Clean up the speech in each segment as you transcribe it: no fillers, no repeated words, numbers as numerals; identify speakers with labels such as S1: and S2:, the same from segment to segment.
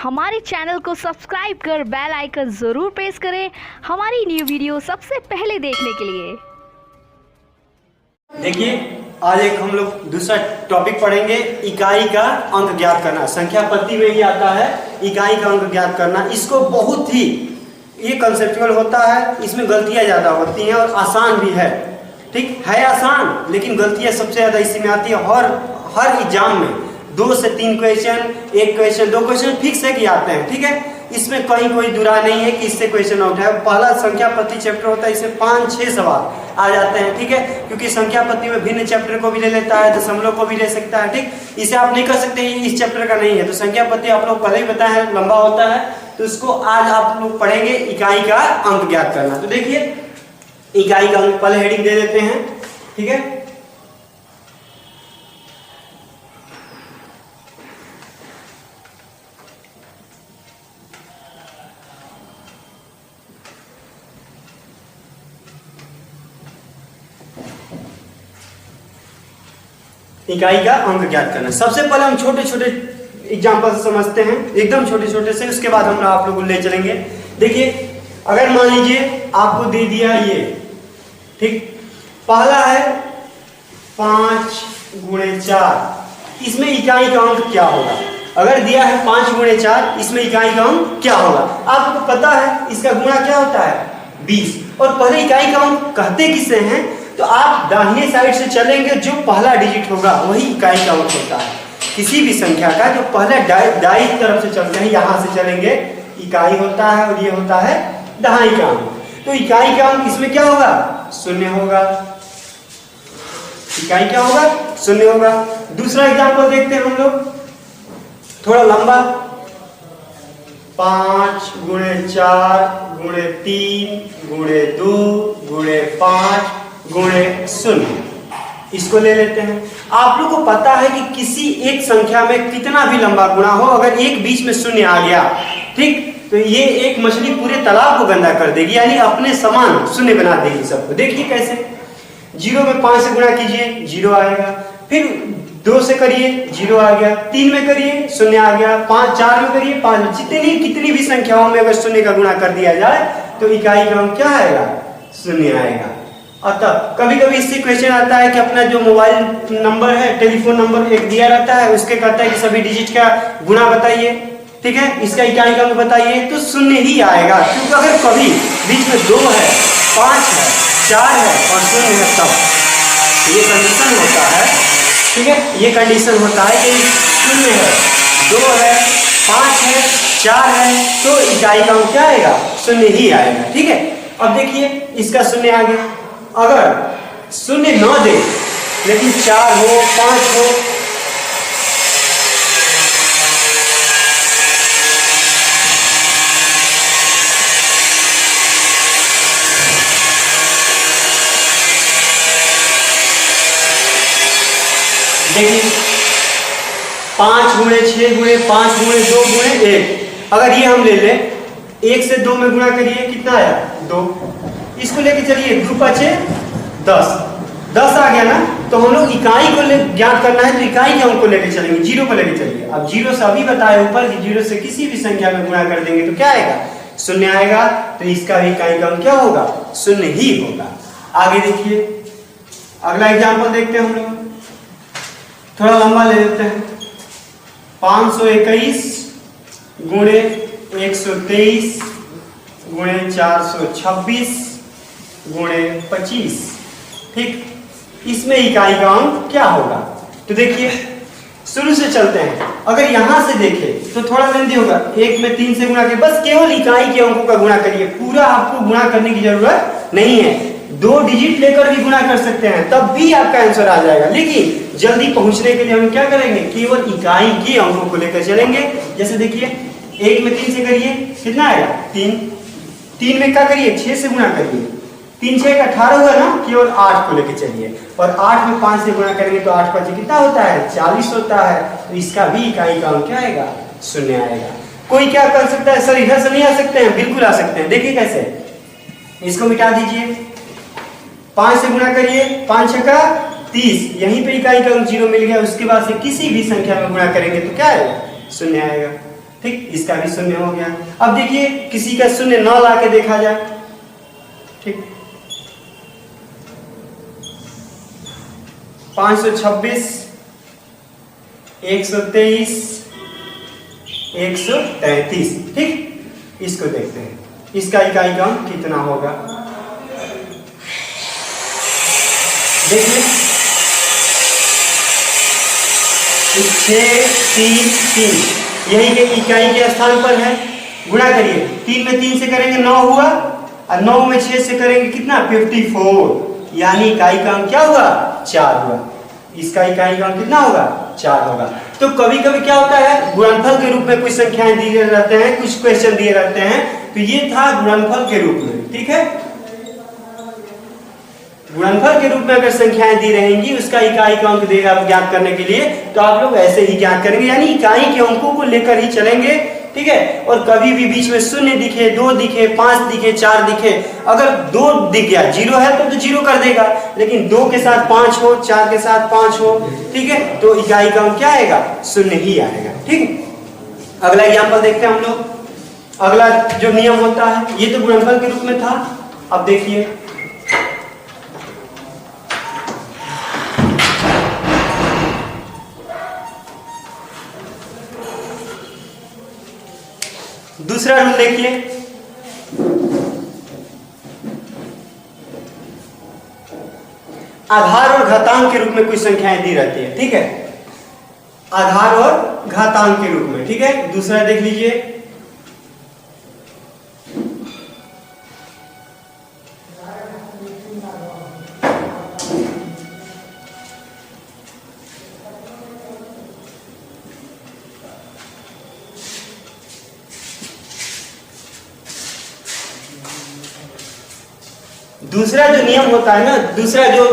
S1: हमारे चैनल को सब्सक्राइब कर बेल आइकन ज़रूर प्रेस करें हमारी न्यू वीडियो सबसे पहले देखने के लिए।
S2: देखिए, आज एक हम लोग दूसरा टॉपिक पढ़ेंगे, इकाई का अंक ज्ञात करना। संख्या पत्ती में ही आता है इकाई का अंक ज्ञात करना। इसको बहुत ही ये कंसेप्चुअल होता है, इसमें गलतियां ज़्यादा होती हैं और आसान भी है। ठीक है, आसान, लेकिन गलतियां सबसे ज़्यादा इसी में आती है। हर एग्जाम में 2 से 3 क्वेश्चन, 1 क्वेश्चन, 2 क्वेश्चन फिक्स है कि आते हैं। ठीक है, इसमें कहीं कोई दुरा नहीं है कि इससे क्वेश्चन आउट है। पहला संख्या पत्ती चैप्टर होता है, इसमें 5-6 सवाल आ जाते हैं। ठीक है, क्योंकि संख्या पत्ती में भिन्न चैप्टर को भी ले लेता है, दशमलव को भी ले सकता है। ठीक, इसे आप नहीं कर सकते, इस चैप्टर का नहीं है। तो संख्या पत्ती आप लोग पहले ही बताए हैं लंबा होता है, तो इसको आज आप लोग पढ़ेंगे, इकाई का अंक ज्ञात करना। तो देखिए, इकाई का अंक पहले हेडिंग दे देते हैं। ठीक है, इकाई का अंक ज्ञात करना। सबसे पहले हम छोटे छोटे एग्जाम्पल से समझते हैं, एकदम छोटे छोटे से, उसके बाद हम आप लोगों को ले चलेंगे। देखिए, अगर मान लीजिए आपको दे दिया ये, ठीक, पहला है 5 × 4, इसमें इकाई का अंक क्या होगा? अगर दिया है 5 × 4, इसमें इकाई का अंक क्या होगा? आपको पता है इसका गुणा क्या होता है? 20। और पहले इकाई का अंक कहते किसे हैं? तो आप दाहिने साइड से चलेंगे, जो पहला डिजिट होगा वही इकाई का अंक होता है। किसी भी संख्या का जो पहले दाई तरफ से चलते हैं, यहां से चलेंगे, इकाई होता है, और ये होता है दहाई का अंक। तो इकाई का अंक इसमें क्या होगा? 0 होगा। इकाई क्या होगा? 0 होगा। दूसरा एग्जाम्पल देखते हैं हम लोग, थोड़ा लंबा, 5 × 4 × 3 × 2 × 5 × 0, इसको ले लेते हैं। आप लोग को पता है कि किसी एक संख्या में कितना भी लंबा गुणा हो, अगर एक बीच में 0 आ गया, ठीक, तो ये एक मछली पूरे तालाब को गंदा कर देगी, यानी अपने समान 0 बना देगी सबको। देखिए कैसे, 0 में 5 से गुणा कीजिए, 0 आएगा। फिर 2 से करिए, 0 आ गया। 3 में करिए, 0 आ गया। 4 में करिए, 5। कितनी भी संख्याओं में अगर 0 का गुणा कर दिया जाए तो इकाई का अंक क्या आएगा? 0 आएगा। अतः कभी कभी इससे क्वेश्चन आता है कि अपना जो मोबाइल नंबर है, टेलीफोन नंबर एक दिया रहता है, उसके कहता है कि सभी डिजिट का गुणा बताइए, ठीक है, इसका इकाई का अंक बताइए, तो 0 ही आएगा। क्योंकि अगर कभी बीच में 2 है, 5 है, 4 है और 0 है, तब ये कंडीशन होता है। ठीक है, ये कंडीशन होता है कि 0 है, 2 है, 5 है, 4 है, तो इकाई का अंक क्या आएगा? 0 ही आएगा। ठीक है, अब देखिए इसका 0 आ गया। अगर 0 न दे, लेकिन 4 हो, 5 हो, देखिए 5 × 6 × 5 × 2 × 1, अगर ये हम ले लें, 1 से 2 में गुणा करिए, कितना आया? 2। इसको लेके चलिए, 2 × 5 = 10, 10 आ गया ना। तो हम लोग इकाई को ज्ञात करना है, तो इकाई के अंक को लेके चलेंगे, 0 को लेके चलिए। अब 0 से अभी बताए ऊपर कि 0 से किसी भी संख्या में गुणा कर देंगे तो क्या आएगा? 0 आएगा। तो इसका भी इकाई का अंक क्या होगा? 0 ही होगा। आगे देखिए, अगला एग्जाम्पल देखते हैं हम लोग, थोड़ा लंबा ले लेते हैं। 521 × 123 × 426 × 25, ठीक, इसमें इकाई का अंक क्या होगा? तो देखिए, शुरू से चलते हैं। अगर यहां से देखें तो थोड़ा लेंदी होगा, 1 में 3 से गुणा के, बस केवल इकाई के अंकों का गुणा करिए, पूरा आपको गुणा करने की जरूरत नहीं है। 2 डिजिट लेकर भी गुणा कर सकते हैं, तब भी आपका आंसर आ जाएगा। लेकिन जल्दी पहुंचने के लिए हम क्या करेंगे? केवल इकाई के अंकों को लेकर चलेंगे। जैसे देखिए, 1 में 3 से करिए, कितना आएगा? 3। 3 में क्या करिए? 6 से गुणा करिए, 3 × 6 = 18 हुआ ना। केवल 8 को लेके चलिए, और 8 में 5 से गुणा करेंगे तो 8 × 5 कितना होता है? 40 होता है। तो इसका भी इकाई का अंक क्या आएगा? 0 आएगा। कोई क्या कर सकता है? सर इधर से नहीं आ सकते हैं? बिल्कुल आ सकते हैं। देखिए कैसे, इसको मिटा दीजिए, 5 से गुणा करिए, 5 × 6 = 30, यहीं पे इकाई का अंक 0 मिल गया। उसके बाद से किसी भी संख्या में गुणा करेंगे तो क्या आएगा? 0 आएगा। ठीक, इसका भी शून्य हो गया। अब देखिए किसी का शून्य 9 ला के देखा जाए। ठीक, 526, 123, 133। ठीक, इसको देखते हैं, इसका इकाई क्रम कितना होगा। देखिए 6, 3, 3 यही के इकाई के स्थान पर है। गुणा करिए, 3 में 3 से करेंगे 9 हुआ, और 9 में 6 से करेंगे कितना 54, यानी इकाई का अंक क्या हुआ 4 हुआ। इसका इकाई का अंक कितना होगा 4 होगा। तो कभी कभी क्या होता है, गुणनफल के रूप में कुछ संख्याएं दिए रहते हैं, कुछ क्वेश्चन दिए रहते हैं, तो ये था गुणनफल के रूप में। ठीक है, गुणनफल के रूप में अगर संख्याएं दी रहेंगी, उसका इकाई का अंक देगा ज्ञात करने के लिए, तो आप लोग ऐसे ही ज्ञात करेंगे, यानी इकाई के अंकों को लेकर ही चलेंगे। ठीक है, और कभी भी बीच में शून्य दिखे, 2 दिखे, 5 दिखे, 4 दिखे, अगर 2 दिख गया, 0 है तो 0 कर देगा, लेकिन 2 के साथ 5 हो, 4 के साथ 5 हो, ठीक है, तो इकाई का अंक क्या आएगा, शून्य ही आएगा। ठीक, अगला एग्जाम्पल देखते हैं हम लोग। अगला जो नियम होता है, ये तो गुणनफल के रूप में था। अब देखिए दूसरा रूल, देखिए आधार और घातांक के रूप में कुछ संख्याएं दी रहती है। ठीक है, आधार और घातांक के रूप में। ठीक है, दूसरा देख लीजिए, दूसरा जो नियम होता है ना, दूसरा जो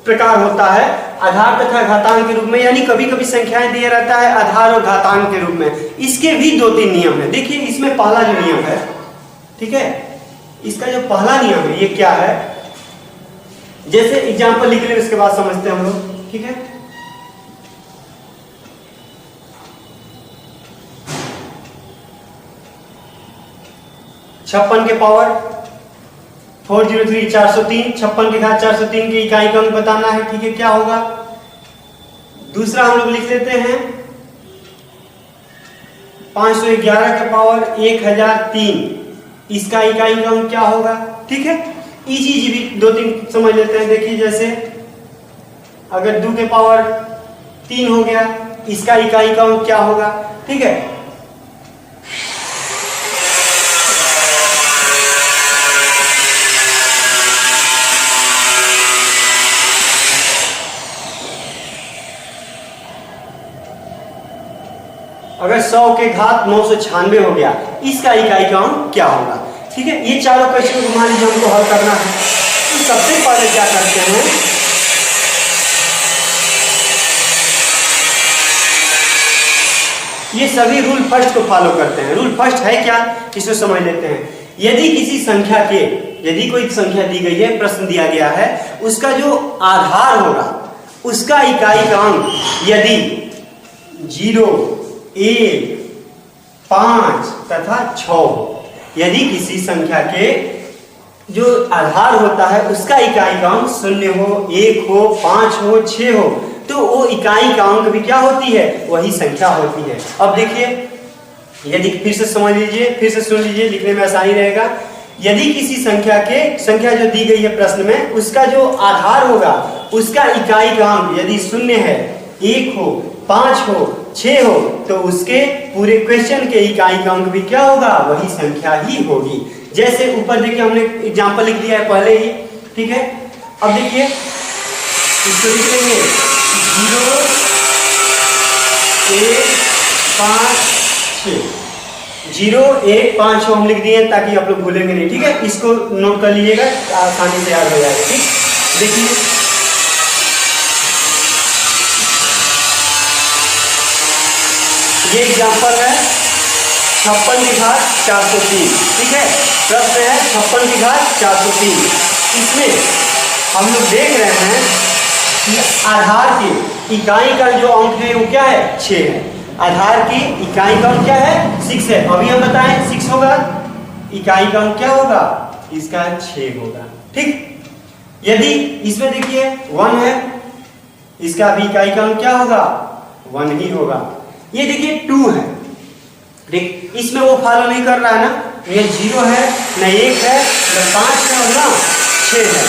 S2: प्रकार होता है आधार तथा घातांक के रूप में, यानी कभी कभी संख्याएं दिया रहता है आधार और घातांक के रूप में। इसके भी 2-3 नियम है। देखिए इसमें पहला जो नियम है, ठीक है, इसका जो पहला नियम है ये क्या है, जैसे एग्जांपल लिख ले, उसके बाद समझते हैं हम लोग। ठीक है, छप्पन के पावर 403 403, 56 के घात 403 की इकाई का अंक बताना है। ठीक है, क्या होगा। दूसरा हम लोग लिख लेते हैं 511 के पावर 1003, इसका इकाई का अंक क्या होगा। ठीक है, इजी भी 2-3 समझ लेते हैं। देखिए जैसे अगर 2 के पावर 3 हो गया, इसका इकाई का अंक क्या होगा। ठीक है, अगर 100 के घात 996 हो गया, इसका इकाई का अंक क्या होगा। ठीक है, ये चारों क्वेश्चन को मान लीजिए हमको हल करना है, तो सबसे पहले क्या करते हैं, ये सभी रूल फर्स्ट को फॉलो करते हैं। रूल फर्स्ट है क्या, इसको समझ लेते हैं। यदि किसी संख्या के, यदि कोई संख्या दी गई है, प्रश्न दिया गया है, उसका जो आधार होगा उसका इकाई का अंक यदि 0, 1, 5 तथा 6, यदि किसी संख्या के जो आधार होता है उसका इकाई का अंक 0 हो, 1 हो, 5 हो, 6 हो, तो वो इकाई का अंक भी क्या होती है, वही संख्या होती है। अब देखिए, यदि फिर से समझ लीजिए, फिर से सुन लीजिए, लिखने में आसानी रहेगा। यदि किसी संख्या जो दी गई है प्रश्न में, उसका जो आधार होगा उसका इकाई का अंक यदि 0 है, 1 हो, 5 हो, 6 हो, तो उसके पूरे क्वेश्चन के इकाई का अंक भी क्या होगा, वही संख्या ही होगी। जैसे ऊपर देखिए हमने एग्जांपल लिख दिया है पहले ही। ठीक है, अब देखिए इसको लिख लेंगे 0, 1, 5, 6, 0, 1, 5 हम लिख दिए ताकि आप लोग भूलेंगे नहीं। ठीक है, इसको नोट कर लीजिएगा, आसानी से याद हो जाएगा। ठीक, देखिए ये एग्जांपल है 56 की घात 403। ठीक है, प्रश्न है 56 की घात 403। इसमें हम लोग देख रहे हैं कि आधार के इकाई का जो अंक है वो क्या है, 6 है। आधार की इकाई का अंक क्या है 6 है। अभी हम बताएं 6 होगा, इकाई का अंक क्या होगा इसका 6 होगा। ठीक, यदि इसमें देखिए 1 है, इसका भी इकाई का अंक क्या होगा 1 ही होगा। ये देखिए 2 है, देख इसमें वो फॉलो नहीं कर रहा है ना, ये 0 है न 1 है न 5 है और न 6 है।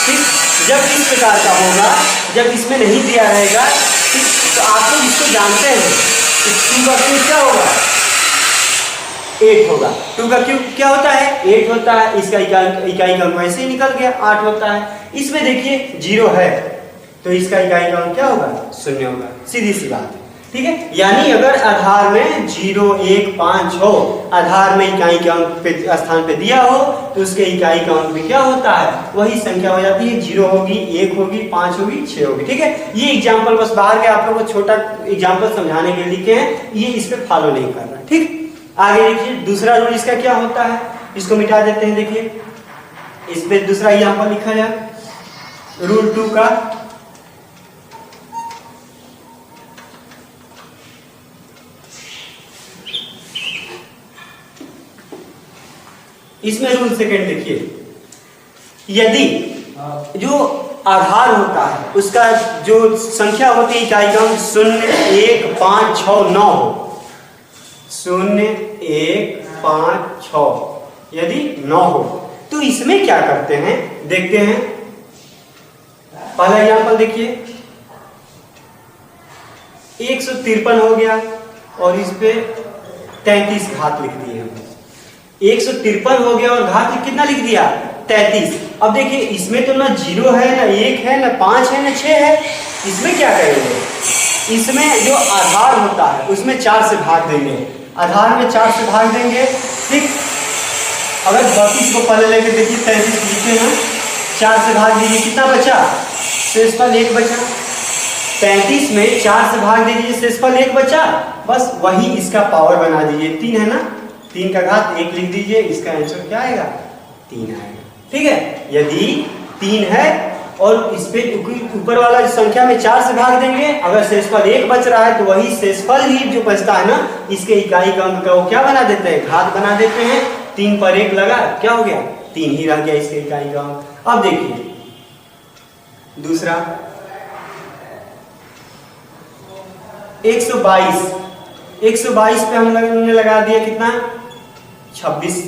S2: ठीक, जब इस प्रकार का होगा, जब इसमें नहीं दिया रहेगा, ठीक, तो आप लोग इसको जानते हैं, 2 का क्यूब क्या होगा 8 होगा। 2 का क्यूब क्या होता है 8 होता है, इसका इकाई का अंक वैसे ही निकल गया 8 होता है। इसमें देखिए 0 है तो इसका इकाई का अंक क्या होगा 0 होगा, सीधी सी बात है। ठीक है, यानी अगर आधार में 0, 1, 5 हो, आधार में इकाई के अंक पे स्थान पे दिया हो तो उसके इकाई का अंक भी क्या होता है वही संख्या हो जाती है। 0 होगी, 1 होगी, 5 होगी, 6 होगी। ठीक है, ये एग्जांपल बस बाहर के आप लोगों को छोटा एग्जांपल समझाने के लिए लिखे हैं, ये इस पे फॉलो नहीं कर रहा। ठीक, आगे देखिए दूसरा रूल इसका क्या होता है, इसको मिटा देते हैं। देखिए इस पे दूसरा एग्जांपल लिखा जाए रूल 2 का। इसमें रूल सेकंड देखिए, यदि जो आधार होता है उसका जो संख्या होती है इकाई का 0, 1, 5, 6, 9 हो, 0, 1, 5, 6 यदि 9 हो तो इसमें क्या करते हैं देखते हैं। पहला एग्जांपल देखिए 153 हो गया और इस पे 33 घात लिख दिए हम। 153 हो गया और घात कितना लिख दिया 33। अब देखिए इसमें तो ना 0 है ना 1 है ना 5 है ना 6 है, इसमें क्या करेंगे, इसमें जो आधार होता है उसमें 4 से भाग देंगे, आधार में 4 से भाग देंगे। ठीक, अगर 32 को पहले लेके देखिए 33 लिखे हैं, 4 से भाग दीजिए कितना बचा शेषफल 1 बचा। 35 में 4 से भाग दीजिए शेषफल 1 बचा, बस वही इसका पावर बना दीजिए। 3 है ना, 3 का घात 1 लिख दीजिए, इसका आंसर क्या आएगा 3 आएगा। ठीक है, यदि 3 है और इस पे ऊपर वाला संख्या में 4 से भाग देंगे, अगर शेषफल 1 बच रहा है तो वही शेषफल ही जो बचता है ना इसके इकाई का अंक का वो क्या बना देते हैं घात बना देते हैं। 3 पर 1 लगा क्या हो गया 3 ही रह गया इसके इकाई का अंक। अब देखिए दूसरा 122 पे हमने लगा दिया कितना 26,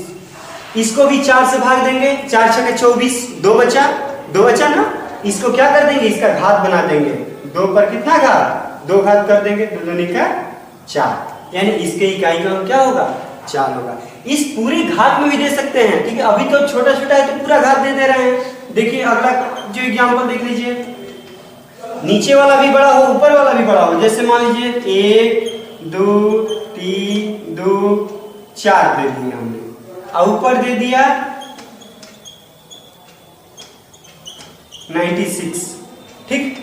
S2: इसको भी 4 से भाग देंगे, 4 छके 24, 2 बचा ना, इसको क्या कर देंगे इसका घात बना देंगे। 2 पर कितना घात 2 घात कर देंगे, 2 दूनी का 4, यानी इसके इकाई का क्या होगा 4 होगा। इस पूरे घात में भी दे सकते हैं। ठीक है, अभी तो छोटा छोटा है तो पूरा घात दे रहे हैं। देखिए अगला जो एग्जांपल देख लीजिए, नीचे वाला भी बड़ा हो ऊपर वाला भी बड़ा हो, जैसे मान लीजिए 1, 2, 3, 2, 4 दे दिया हमने और ऊपर दे दिया 96। ठीक,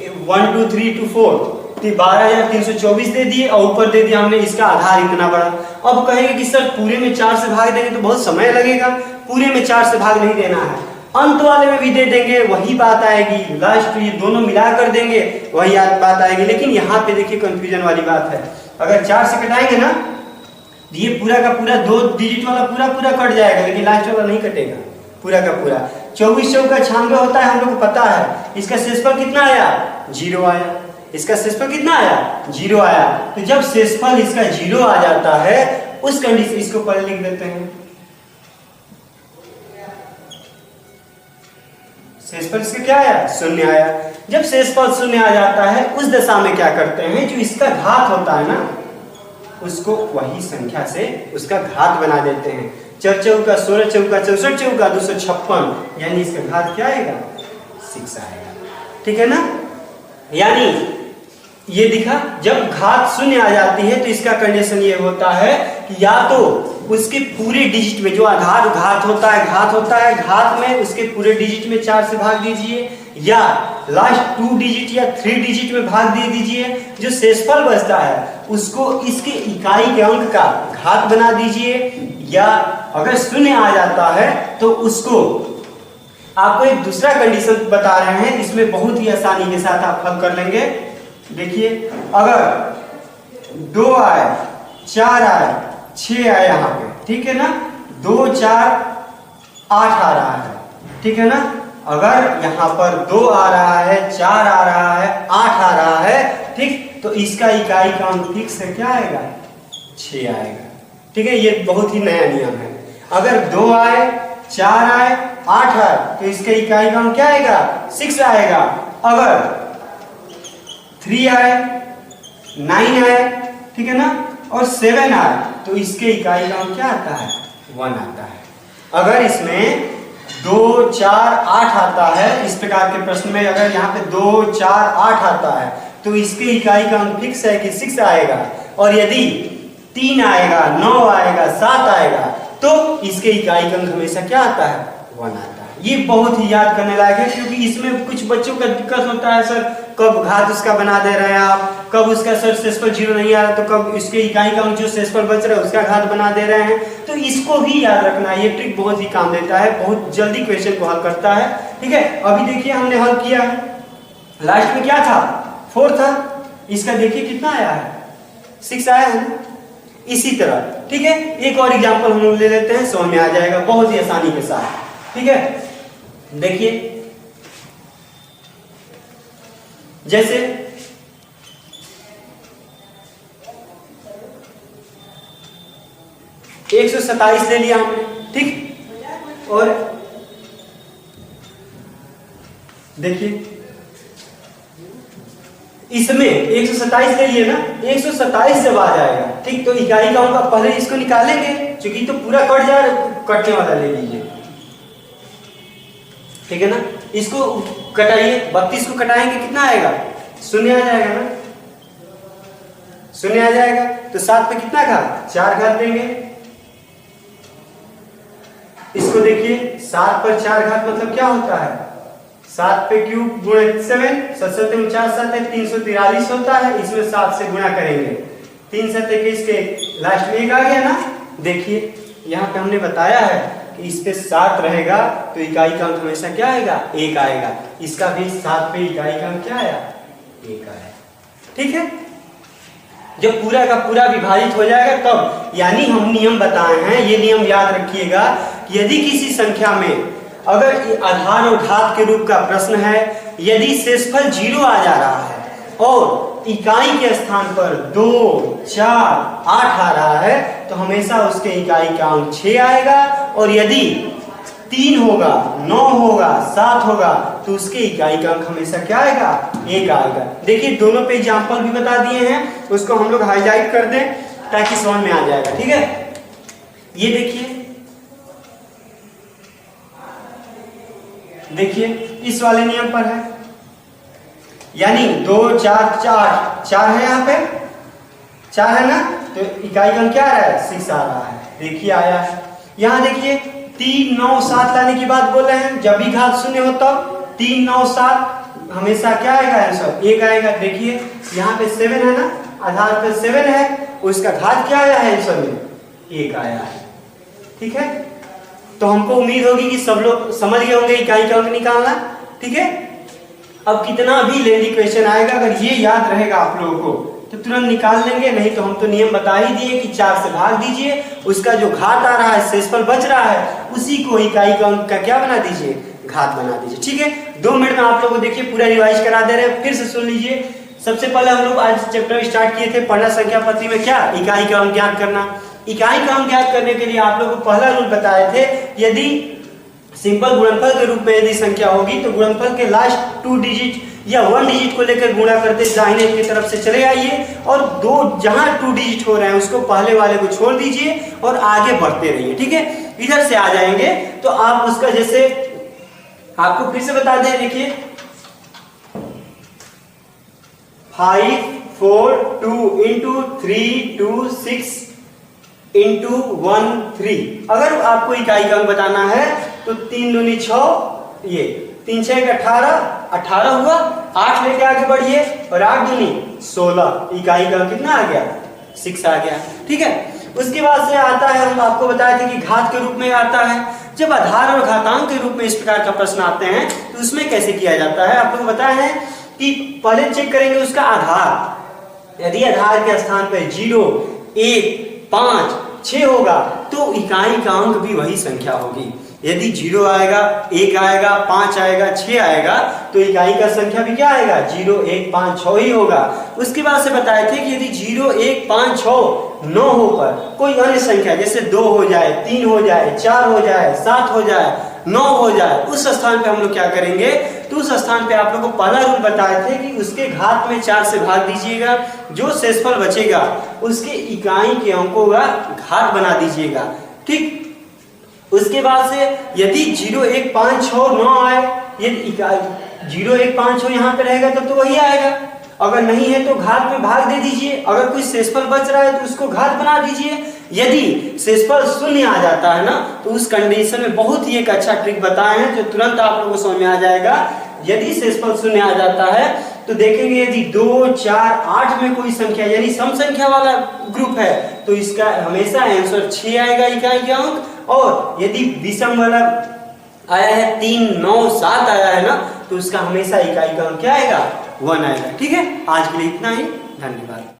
S2: 1, 2, 3 to 4 12,324 दे दिए और ऊपर दे दिया हमने इसका आधार इतना बड़ा। अब कहेंगे कि सर पूरे में 4 से भाग देंगे तो बहुत समय लगेगा, पूरे में 4 से भाग नहीं देना है, अंत वाले में भी दे देंगे वही बात आएगी, लास्ट ये दोनों मिला कर देंगे वही बात आएगी। लेकिन यहाँ पे देखिए कंफ्यूजन वाली बात है, अगर 4 से कटाएंगे ना ये पूरा का पूरा 2 डिजिट वाला पूरा कट जाएगा, लेकिन लास्ट वाला नहीं कटेगा पूरा का पूरा। 24 चौका 96 होता है, हम लोग को पता है। इसका शेषफल कितना आया 0 आया, इसका शेषफल कितना आया 0 आया। तो जब शेषफल इसका 0 आ जाता है उस कंडीशन, इसको पहले लिख देते हैं, शेषफल इसका क्या आया 0 आया। जब शेषफल 0 आ जाता है उस दशा में क्या करते हैं, जो इसका घात होता है ना उसको वही संख्या से उसका घात बना देते हैं। 4 चौका 16 चौका 64 चौका 256, यानी इसका घात क्या आएगा 6 आएगा। ठीक है ना, यानी ये दिखा जब घात 0 आ जाती है तो इसका कंडीशन ये होता है कि या तो उसके पूरे डिजिट में जो आधार घात होता है घात में उसके पूरे डिजिट में 4 से भाग दीजिए, या लास्ट 2 डिजिट या 3 डिजिट में भाग दे दीजिए। जो शेषफल बचता है उसको इसके इकाई के अंक का घात बना दीजिए, या अगर 0 आ जाता है तो उसको आपको एक दूसरा कंडीशन बता रहे हैं, इसमें बहुत ही आसानी के साथ आप हल कर लेंगे। देखिए अगर 2 आए, 4 आए, 6 आए यहाँ पे, ठीक है ना। 2 4 8 आ रहा है, ठीक है ना। अगर यहाँ पर 2 आ रहा है, 4 आ रहा है, 8 आ रहा है, ठीक, तो इसका इकाई काउंट फिक्स है, क्या आएगा? 6 आएगा, ठीक है। ये बहुत ही नया नियम है। अगर 2 आए, 4 आए, 8 आए, तो इसका इकाई काउंट क्या आएगा? 6 आएगा। अगर 3 आए, 9 आए, ठीक है ना, और 7 आए, तो इसके इकाई काउंट क्या आता है? 1 आता है। अगर इसमें 2 4 8 आता है, इस प्रकार के प्रश्न में अगर यहाँ पे 2 4 8 आता है, तो इसके इकाई काउंट फिक्स है कि 6 आएगा। और यदि 3 आएगा, 9 आएगा, 7 आएगा, तो इसके इकाई काउंट हमेशा क्या आता है? 1 आता है। ये बहुत ही याद करने लायक है, क्योंकि इसमें कुछ बच्चों का दिक्कत होता है, सर कब घात उसका बना दे रहे हैं आप, कब उसका सर शेषफल 0 नहीं आ रहा, तो कब इसके इकाई काउंट जो शेषफल बच रहा है उसका घात बना दे रहे हैं। तो इसको भी याद रखना है, ये ट्रिक बहुत ही काम देता है, बहुत जल्दी क्वेश्चन को हल करता है, ठीक है। अभी देखिए हमने हल किया है, लास्ट में क्या था? 4 था, इसका देखिए कितना आया है? 6 आया है ना। इसी तरह, ठीक है, एक और एग्जांपल हम लोग ले लेते हैं, समझ में आ जाएगा बहुत ही आसानी के साथ, ठीक है। देखिए जैसे 127 ले लिया हमने, ठीक, और देखिए इसमें 127 ले लिए ना, 127 जब आ जाएगा, ठीक, तो इकाई काउंट का पहले इसको निकालेंगे, क्योंकि तो पूरा कट जा रहा, कटने वाला ले लीजिए, ठीक है ना। इसको कटाइए, 32 को कटाएंगे, कितना आएगा? 0 आ जाएगा ना, 0 आ जाएगा। तो 7 पे कितना घात? 4 घात देंगे। इसको देखिए, 7 पर 4 घात मतलब क्या होता है? 7 पे क्यूब गुणे 7, 7 7 49 है, 343 होता है। इसमें 7 से गुणा करेंगे, 3 7 21 के लास्ट में 1 आ गया ना। देखिए यहाँ पे हमने बताया है कि इस पे 7 रहेगा, तो इकाई काउंट हमेशा क्या आएगा? 1 आएगा। इसका भी 7 पे इकाई काउंट क्या आया? 1 आया, ठीक है। जब पूरा का पूरा विभाजित हो जाएगा तब, यानी हम नियम बताए हैं, ये नियम याद रखिएगा कि यदि किसी संख्या में अगर आधार और घात के रूप का प्रश्न है, यदि शेषफल 0 आ जा रहा है और इकाई के स्थान पर 2 4 8 आ रहा है, तो हमेशा उसके इकाई काउंट 6 आएगा। और यदि 3 होगा, 9 होगा, 7 होगा, तो उसके इकाई काउंट हमेशा क्या आएगा? 1 आएगा। देखिए दोनों पे एग्जाम्पल भी बता दिए हैं, उसको हम लोग हाईलाइट कर दें ताकि समझ में आ जाएगा, ठीक है। ये देखिए इस वाले नियम पर है, यानी 2 4 4 4 है, यहाँ पे 4 है ना, तो इकाई काउंट क्या आ रहा है? 6 आ रहा है। देखिए आया है। यहाँ देखिए 3 9 7 लाने की बात बोल रहे हैं, जब भी घात 0 हो तब 3 9 7 हमेशा क्या आएगा? आंसर 1 आएगा। देखिए यहाँ पे 7 है ना, आधार पे 7 है, उसका घात क्या आया है? आंसर में 1 आया है, ठीक है। तो हमको उम्मीद होगी कि सब लोग समझ गए होंगे इकाई काउंट निकालना, ठीक है। अब कितना भी लेंदी क्वेश्चन आएगा, अगर ये याद रहेगा आप लोगों को तो तुरंत निकाल लेंगे, नहीं तो हम तो नियम बता ही दिए कि 4 से भाग दीजिए, उसका जो घात आ रहा है, शेषफल बच रहा है, उसी को इकाई काउंट का क्या बना दीजिए? घात बना दीजिए, ठीक है। 2 मिनट में आप लोगों को देखिए पूरा रिवाइज करा दे रहे हैं, फिर से सुन लीजिए। सबसे पहले हम लोग आज चैप्टर स्टार्ट किए थे पढ़ना संख्या पद्धति में, क्या? इकाई काउंट ज्ञात करना। इकाई काउंट ज्ञात करने के लिए आप लोगों को पहला रूल बताए थे, यदि सिंपल गुणनफल के रूप में यदि संख्या होगी तो गुणनफल के लास्ट 2 डिजिट या 1 डिजिट को लेकर गुणा करते दाहिने की तरफ से चले आइए, और जहां 2 डिजिट हो रहे हैं उसको पहले वाले को छोड़ दीजिए और आगे बढ़ते रहिए, ठीक है। इधर से आ जाएंगे तो आप उसका, जैसे आपको फिर से बता दें, देखिए 5 4 2 इंटू 3 2 6 इंटू 1 3। अगर आपको इकाई काउंट बताना है तो 3 दूनी 6, ये 3 6 18 18 हुआ, 8 लेके आगे बढ़िए, और 8 दूनी 16, इकाई काउंट कितना आ गया? 6 आ गया, ठीक है। उसके बाद से आता है, हम आपको बताए थे कि घात के रूप में आता है। जब आधार और घातांक के रूप में इस प्रकार का प्रश्न आते हैं तो उसमें कैसे किया जाता है, आप लोग बताए हैं कि पहले चेक करेंगे उसका आधार, यदि आधार के स्थान पर 0, 1, 5, 6 होगा तो इकाई का अंक भी वही संख्या होगी। यदि 0 आएगा, 1 आएगा, 5 आएगा, 6 आएगा तो इकाई का संख्या भी क्या आएगा? 0, 1, 5, 6 ही होगा। उसके बाद से बताए थे कि यदि 0, 1, 5, 6, 9 होकर कोई अन्य संख्या जैसे 2 हो जाए, 3 हो जाए, 4 हो जाए, 7 हो जाए, 9 हो जाए, उस स्थान पे हम लोग क्या करेंगे? तो उस स्थान पे आप लोगों को पहला रूल बताए थे कि उसके घात में 4 से भाग दीजिएगा, जो शेषफल बचेगा उसके इकाई के अंकों का घात बना दीजिएगा। ठीक, उसके बाद से यदि 0, 1, 5, 6, 9 आए, ये इकाई 0, 1, 5, 6 यहाँ पे रहेगा तब तो वही आएगा। अगर नहीं है तो घात में भाग दे दीजिए। अगर कोई शेषफल बच रहा है तो उसको घात बना दीजिए। यदि शेषफल शून्य आ जाता है ना तो उस कंडीशन में बहुत ही एक अच्छा ट्रिक बताए हैं जो तुरंत आप लोगों को समझ में आ जाएगा। यदि शेषफल शून्य आ जाता है तो देखेंगे यदि 2, 4, 8 में कोई संख्या यानी सम संख्या वाला ग्रुप है तो इसका हमेशा आंसर 6 आएगा इकाई का अंक। और यदि विषम वाला आया है 3, 9, 7 आया है ना तो उसका हमेशा इकाई का अंक क्या आएगा? 1 आएगा। ठीक है, आज के लिए इतना ही, धन्यवाद।